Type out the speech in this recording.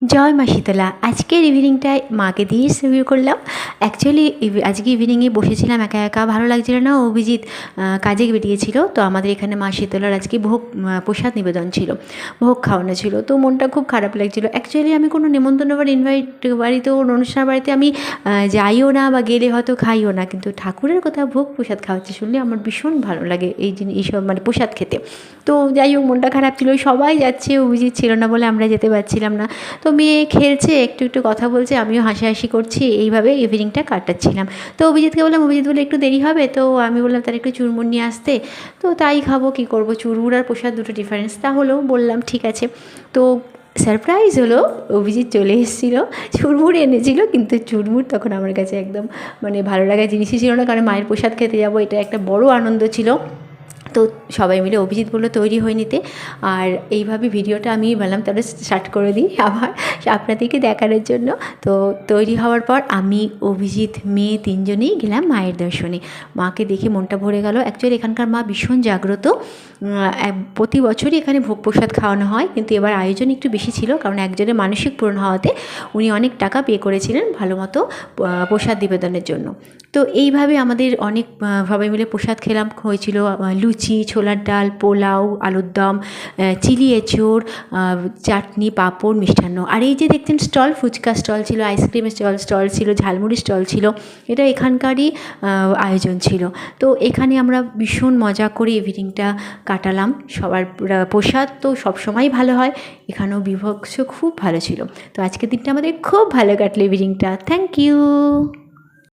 জয় মা শীতলা। আজকের ইভিনিংটায় মাকে দিয়েই শুরু করলাম। অ্যাকচুয়ালি আজকে ইভিনিংয়ে বসেছিলাম একা একা, ভালো লাগছিল না। অভিজিৎ কাজে বেরিয়েছিল, তো আমাদের এখানে মা শীতলার আজকে ভোগ প্রসাদ নিবেদন ছিল, ভোগ খাওয়ানো ছিল। তো মনটা খুব খারাপ লাগছিল। অ্যাকচুয়ালি আমি কোনো নেমন্তন্ন বা ইনভাইট বাড়িতে, অনুষ্ঠান বাড়িতে আমি যাইও না, বা গেলে হয়তো খাইও না, কিন্তু ঠাকুরের কথা ভোগ প্রসাদ খাওয়াচ্ছে শুনলে আমার ভীষণ ভালো লাগে এই জিনিস, এইসব মানে প্রসাদ খেতে। তো যাই হোক, মনটা খারাপ ছিল, সবাই যাচ্ছে, অভিজিৎ ছিল না বলে আমরা যেতে পারছিলাম না। তো মেয়ে খেলছে, একটু একটু কথা বলছে, আমিও হাসাহাসি করছি, এইভাবে ইভিনিংটা কাটাচ্ছিলাম। তো অভিজিৎকে বললাম, অভিজিৎ বলে একটু দেরি হবে, তো আমি বললাম তার একটু চুরমুর নিয়ে আসতে। তো তাই খাবো, কী করবো, চুরমুর আর প্রসাদ দুটো ডিফারেন্স, তাহলেও বললাম ঠিক আছে। তো সারপ্রাইজ হলো, অভিজিৎ চলে এসেছিলো, চুরমুর এনেছিল, কিন্তু চুরমুর তখন আমার কাছে একদম মানে ভালো লাগার জিনিসই ছিল না, কারণ মায়ের প্রসাদ খেতে যাবো, এটা একটা বড় আনন্দ ছিল। তো সবাই মিলে, অভিজিৎ বললো তৈরি হয়ে নিতে, আর এইভাবে ভিডিওটা আমি বললাম তাহলে স্টার্ট করে দিই আবার আপনাদেরকে দেখানোর জন্য। তো তৈরি হওয়ার পর আমি, অভিজিৎ, মেয়ে তিনজনেই গেলাম মায়ের দর্শনে। মাকে দেখে মনটা ভরে গেল। অ্যাকচুয়ালি এখানকার মা ভীষণ জাগ্রত, প্রতি বছরই এখানে ভোগ প্রসাদ খাওয়ানো হয়, কিন্তু এবার আয়োজন একটু বেশি ছিল, কারণ একজনের মানসিক পূরণ হওয়াতে উনি অনেক টাকা পে করেছিলেন ভালো মতো প্রসাদ নিবেদনের জন্য। তো এইভাবে আমাদের অনেক সবাই মিলে প্রসাদ খেলাম। হয়েছিল লুচি, ছোলার ডাল, পোলাও, আলুর দম, চিলি এঁচোড়, চাটনি, পাঁপড়, মিষ্টান্ন। আর এই যে দেখছেন স্টল, ফুচকা স্টল ছিল, আইসক্রিমের স্টল ছিল, ঝালমুড়ির স্টল ছিল, এটা এখানকারই আয়োজন ছিল। তো এখানে আমরা ভীষণ মজা করে ইভিনিংটা কাটালাম। সবার প্রসাদ তো সবসময়ই ভালো হয়, এখানেও বিভৎস খুব ভালো ছিল। তো আজকের দিনটা আমাদের খুব ভালো কাটলো ইভিনিংটা। Thank you.